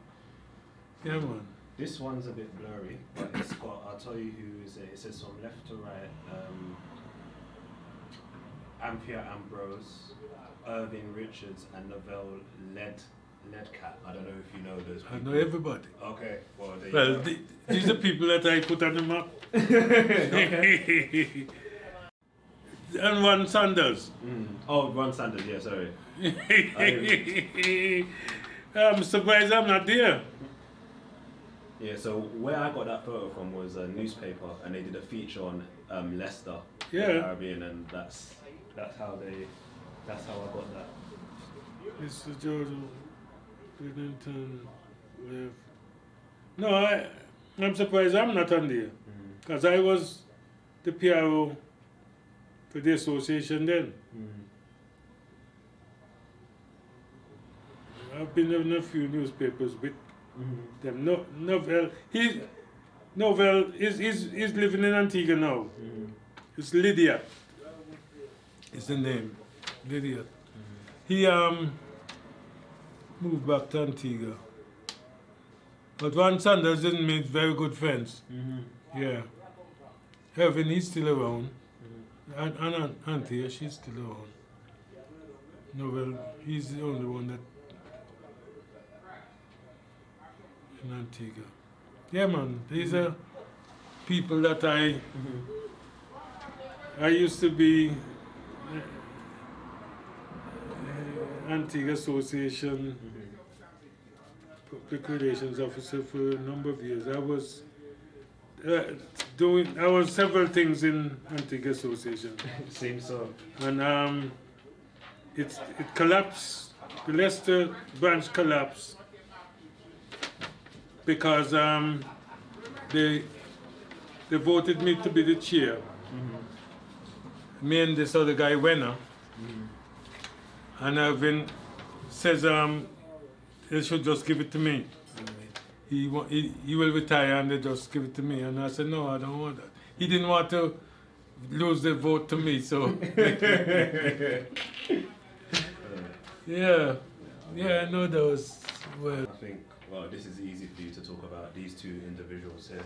Yeah, man. This one's a bit blurry, but it's got, I'll tell you who is it. It says from left to right, Anthea Ambrose, Irving Richards, and Novelle Ledcat. I don't know if you know those people. I know everybody. Okay, well, there Well, you go. these are people that I put on the map. And Ron Sanders. Oh, Ron Sanders, yeah, sorry. I'm surprised I'm not there. Yeah, so where I got that photo from was a newspaper, and they did a feature on Leicester, the Caribbean, and that's how I got that. Mr. George Bridlington left. No, I'm surprised I'm not on there, because I was the PRO for the association then. I've been in a few newspapers with them. Novelle is living in Antigua now. It's Lydia. Is the name. Lydia. He moved back to Antigua. But Ron Sanders didn't make very good friends. Yeah. Heaven, he's still around. And Anthea, she's still around. Novelle, he's the only one that in Antigua. Yeah, man. These are people that I used to be Antigua Association Public Relations Officer for a number of years. I was several things in Antigua Association. Seems so. And it collapsed. The Leicester branch collapsed because they voted me to be the chair. Me and this other guy, Wenner, and Irvin says they should just give it to me. He will retire and they just give it to me. And I said, no, I don't want that. He didn't want to lose the vote to me, so. Yeah, I know those. Well, I think, well, this is easy for you to talk about, these two individuals here.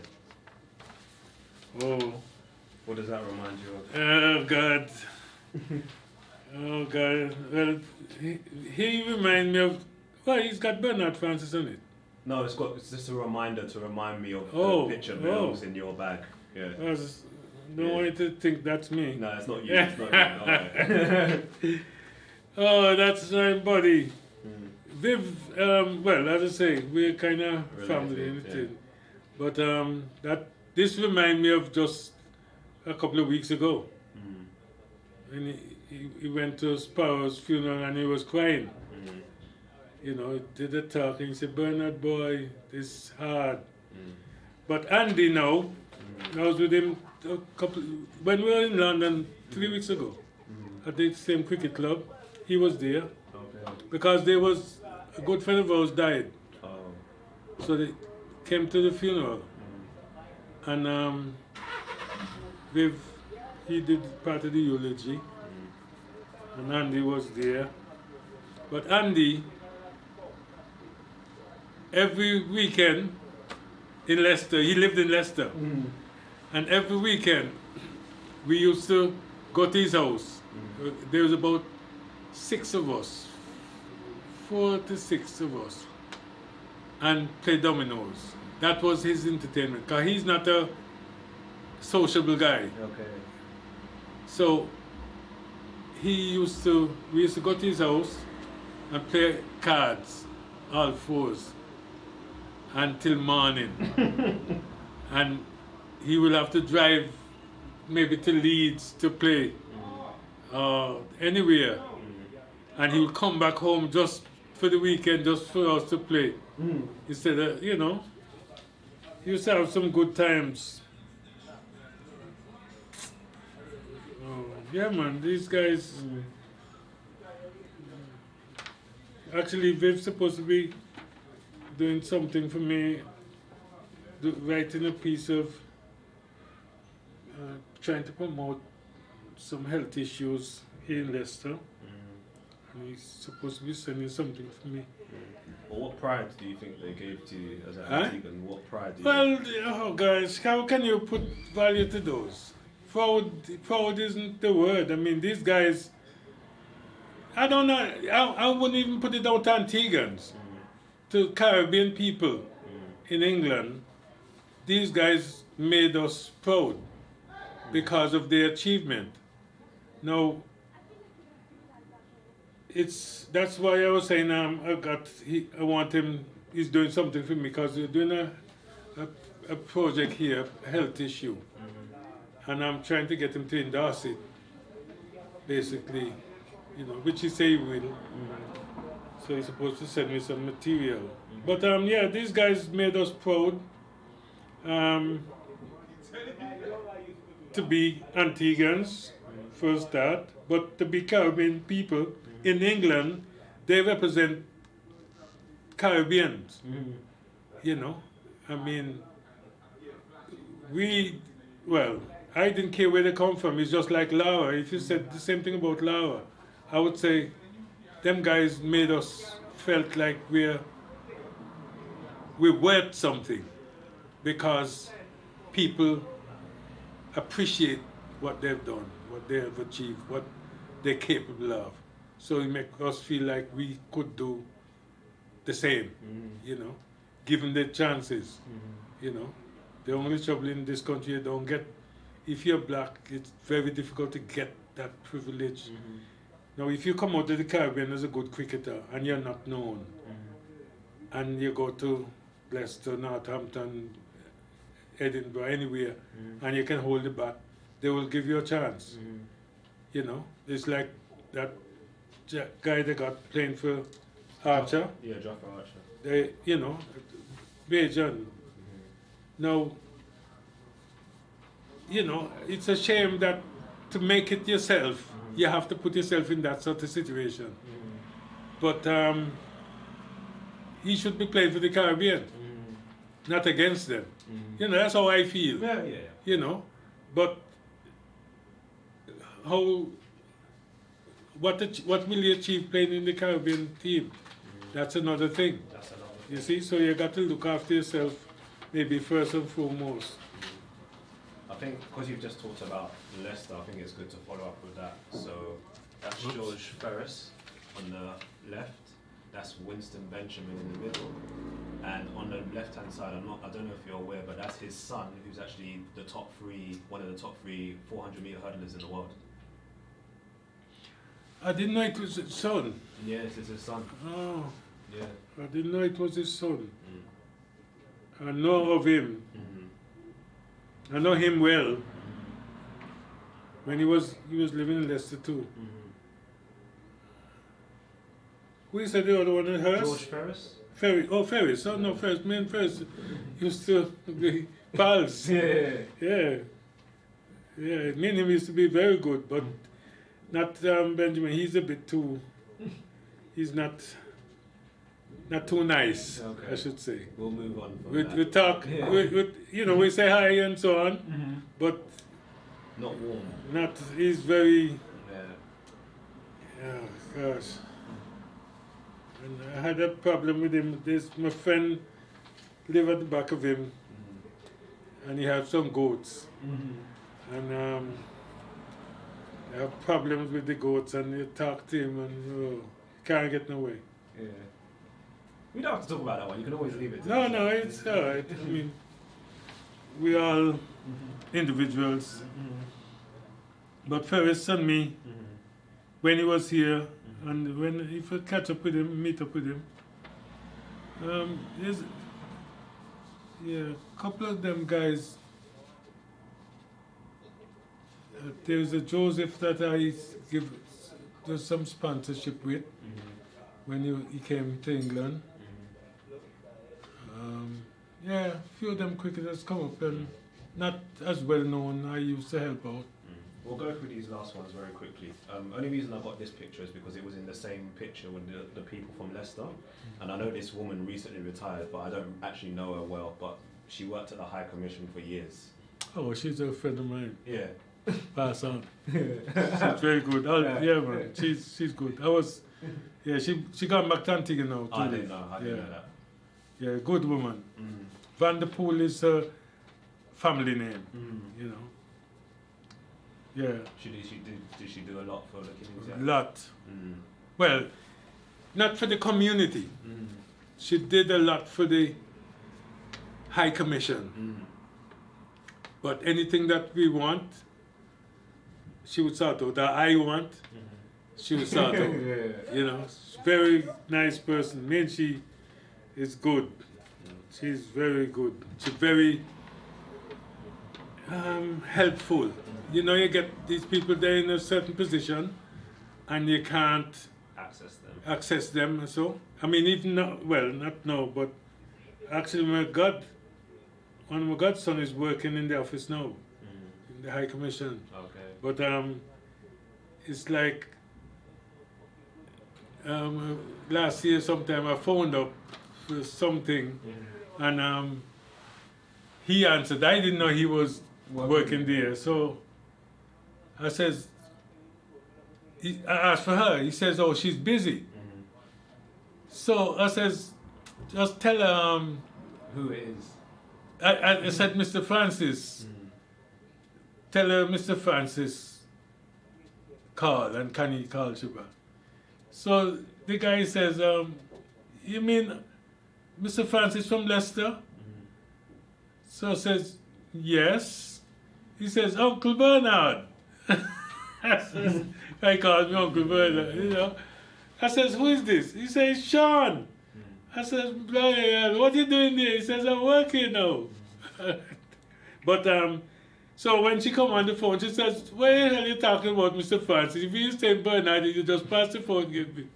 Oh. What does that remind you of? Oh, God. Oh, God. Well, he reminds me of, well, he's got Bernard Francis on it. No, it's just a reminder to remind me of the picture belongs in your bag. Yeah. I don't want you to think that's me. No, it's not you. It's not you. No. Oh, that's my buddy. Viv, well, as I say, we're kind of family in it. Yeah. But this reminds me of just a couple of weeks ago. And he went to Sparrow's funeral and he was crying. You know, he did a talk and he said, Bernard boy, this is hard. But Andy now, I was with him when we were in London 3 weeks ago at the same cricket club. He was there because there was a good friend of ours died. So they came to the funeral. And he did part of the eulogy. And Andy was there. But Andy every weekend in Leicester, he lived in Leicester, and every weekend we used to go to his house. There was about 6 of us, 4 to 6 of us, and play dominoes. That was his entertainment, because he's not a sociable guy. Okay. So we used to go to his house and play cards, all 4s, until morning. And he will have to drive maybe to Leeds to play, anywhere. And he will come back home just for the weekend, just for us to play. Instead of, he used to have some good times. Yeah, man, these guys, actually, they're supposed to be doing something for me, writing a piece of, trying to promote some health issues here in Leicester. And he's supposed to be sending something for me. Well, what pride do you think they gave to you as an Antiguan? What pride do you Well, guys, how can you put value to those? Proud isn't the word. I mean, these guys, I don't know, I wouldn't even put it out to Antiguans, to Caribbean people in England. These guys made us proud because of their achievement. Now, that's why I was saying I want him, he's doing something for me, because we're doing a project here, a health issue. And I'm trying to get him to endorse it, basically, which he say he will. So he's supposed to send me some material. But yeah, these guys made us proud to be Antiguans, for a start, but to be Caribbean people in England, they represent Caribbeans. I mean, I didn't care where they come from. It's just like Laura. If you said the same thing about Laura, I would say them guys made us felt like we're worth something, because people appreciate what they've done, what they have achieved, what they're capable of. So it makes us feel like we could do the same, given the chances. The only trouble in this country, you don't get, if you're black, it's very difficult to get that privilege. Now, if you come out of the Caribbean as a good cricketer and you're not known, and you go to Leicester, Northampton, Edinburgh, anywhere, and you can hold the bat, they will give you a chance. It's like that guy that got playing for Archer. Yeah, Jaffa Archer. They, Bajan. Now, it's a shame that to make it yourself, you have to put yourself in that sort of situation. But he should be playing for the Caribbean, not against them. That's how I feel. Yeah. But what will you achieve playing in the Caribbean team? That's another thing. You see, so you got to look after yourself, maybe first and foremost. I think because you've just talked about Leicester, I think it's good to follow up with that. So that's George Ferris on the left. That's Winston Benjamin in the middle. And on the left-hand side, I don't know if you're aware, but that's his son, who's actually one of the top three 400-meter hurdlers in the world. I didn't know it was his son. Yes, it's his son. Oh. Yeah. I didn't know it was his son. I know of him. I know him well. When he was living in Leicester too. Who is the other one? Hers? George Ferris. Ferris. Oh, Ferris. Oh no, Ferris. Me and Ferris used to be pals. Yeah. Me and him used to be very good, but not Benjamin. He's a bit too. He's not too nice. Okay. I should say. We'll move on. We talk. Yeah. We say hi and so on, but not warm. He's very. Yeah. Yeah. Gosh. And I had a problem with him. My friend lived at the back of him, and he had some goats. And I have problems with the goats, and you talk to him, and can't get no way. Yeah. We don't have to talk about that one. You can always leave it. No, it's all right. I mean, we all individuals. But Ferris and me, when he was here, and if I catch up with him, meet up with him, there's a couple of them guys. There's a Joseph that I there's some sponsorship with when he came to England. A few of them cricketers come up and not as well known. I used to help out. We'll go through these last ones very quickly. Only reason I got this picture is because it was in the same picture with the people from Leicester. And I know this woman recently retired, but I don't actually know her well. But she worked at the High Commission for years. Oh, she's a friend of mine. Yeah. Pass on. She's very good. Yeah, man. She's good. She got back to Antigua now. I didn't know that. Yeah, good woman. Vanderpool is her family name, you know. Yeah. Did she do a lot for the Kings? A lot. Well, not for the community. She did a lot for the High Commission. But anything that we want, she would sort out. That I want, she would sort out. You know, very nice person. Me and she is good. She's very good. She's very helpful. You know, you get these people there in a certain position, and you can't access them. So, I mean, even now, well, not now, but actually, one of my godson is working in the office now, in the High Commission. Okay. But it's like last year sometime I phoned up for something, and he answered. I didn't know he was working there, so I says, I asked for her. He says, oh, she's busy. So I says, just tell her who it is. I said, Mr. Francis, tell her Mr. Francis call, and can he call you back? So the guy says, you mean Mr. Francis from Leicester? So I says, yes. He says, Uncle Bernard. I called me Uncle Bernard, you know. I says, who is this? He says, Sean. I says, what are you doing there? He says, I'm working now. But so when she come on the phone, she says, what the hell are you talking about, Mr. Francis? If you stay in Bernard, you just pass the phone and give me.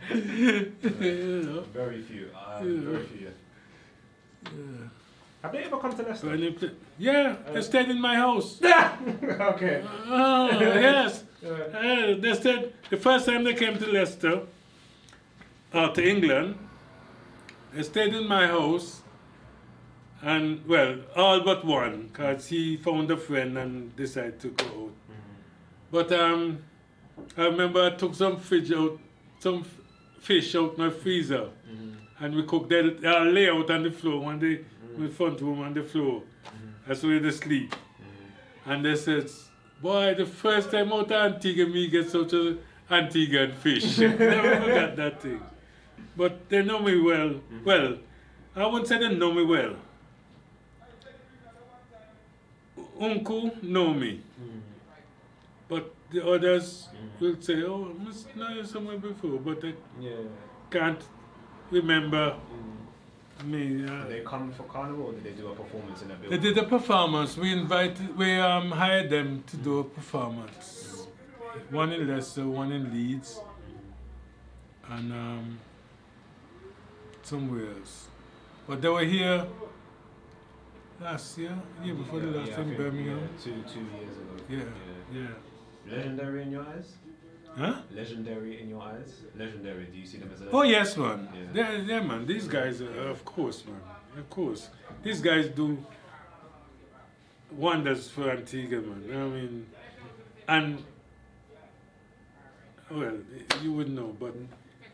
You know? Very few. Very few. Have they ever come to Leicester? They stayed in my house. Okay. Oh, yes. They stayed, the first time they came to Leicester, to England, they stayed in my house, and, well, all but one, because he found a friend and decided to go out. But I remember I took some fish out my freezer, and we cooked. They lay out on the floor one day, in the front room on the floor. That's where they sleep. And they said, boy, the first time out of Antigua, me get such an Antiguan fish. Never forgot that thing. But they know me well. Well, I wouldn't say they know me well. Uncle know me. But the others will say, oh, I must know you somewhere before, but they can't remember me. Did they come for Carnival, or did they do a performance in a building? They did a performance. We hired them to do a performance. One in Leicester, one in Leeds, and somewhere else. But they were here last year before the last in Birmingham. Two years ago. Yeah. Legendary in your eyes? Huh? Legendary in your eyes? Legendary, do you see them as a... Oh yes, man. Yeah. Man. These guys, of course, man. Of course. These guys do wonders for Antigua, man. I mean, and, well, you wouldn't know, but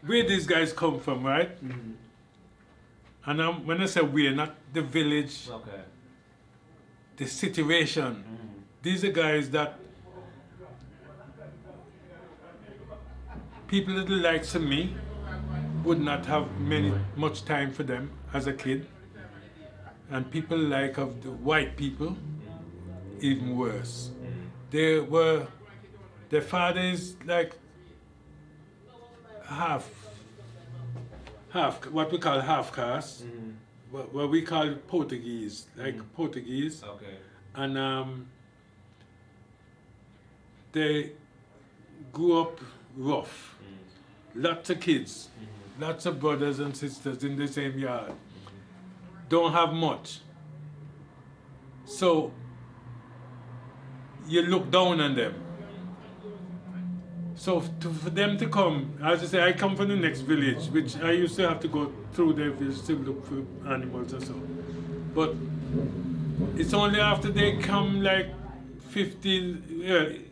where these guys come from, right? And when I say we, not the village, Okay. the situation. These are guys that people that likes of me would not have much time for them as a kid. And people like of the white people, even worse. Their father is like half, what we call half caste, what we call Portuguese, like Portuguese. Okay. And they grew up rough. Lots of kids, lots of brothers and sisters in the same yard. Don't have much. So you look down on them. So for them to come, as I say, I come from the next village, which I used to have to go through the village to look for animals or so. But it's only after they come like 15,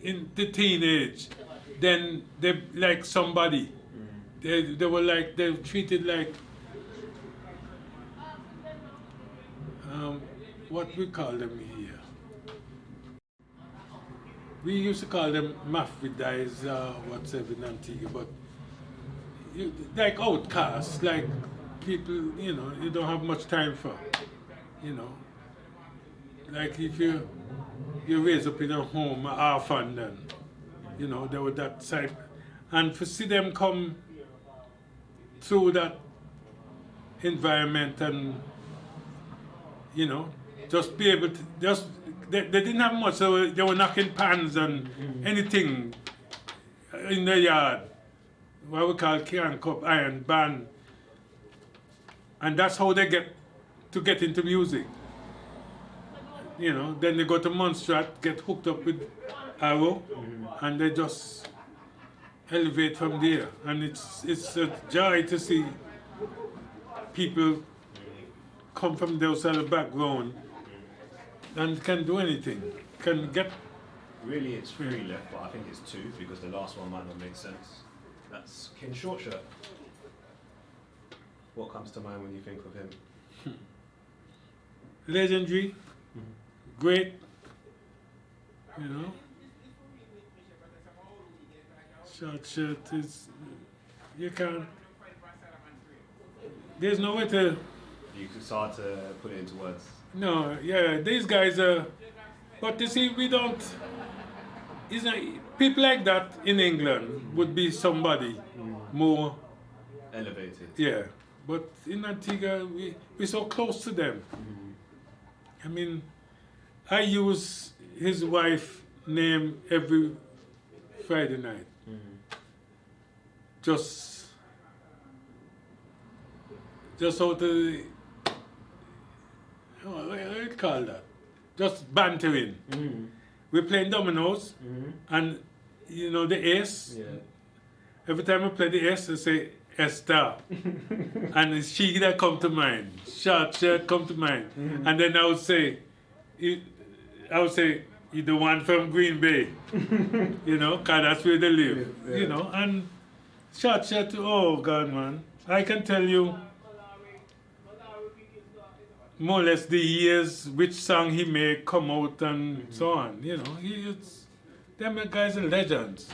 in the teenage, then they like somebody. They were like, they treated like, what we call them here. We used to call them Mafvidies, whatever in Antigua, but like outcasts, like people, you don't have much time for, Like if you raise up in a home, an orphan, then, they were that type. And to see them come through that environment and, just be able to, they didn't have much, so they were knocking pans and anything in the yard, what we call can, cup, iron, band. And that's how they get into music. Then they go to Montserrat, get hooked up with Arrow, and they just elevate from there. And it's a joy to see people come from those other background and can do anything, can get... Really, it's 3 left, but I think it's 2 because the last one might not make sense. That's King Shortshirt. What comes to mind when you think of him? Legendary, great, Short shirt is, you can't, there's no way to... It's hard to put it into words. No, yeah, these guys are, but you see, we don't, people like that in England would be somebody more elevated. Yeah, but in Antigua, we're so close to them. I mean, I use his wife's name every Friday night. Just out of, what do you call that? Just bantering. We're playing dominoes, and the ace. Yeah. Every time I play the ace, I say Esther, and it's she that come to mind. Short shirt come to mind, and then I would say, you're the one from Green Bay, cause that's where they live, Yeah. And short shirt. Oh God, man, I can tell you more or less the years, which song he may come out and so on. Them guys are legends.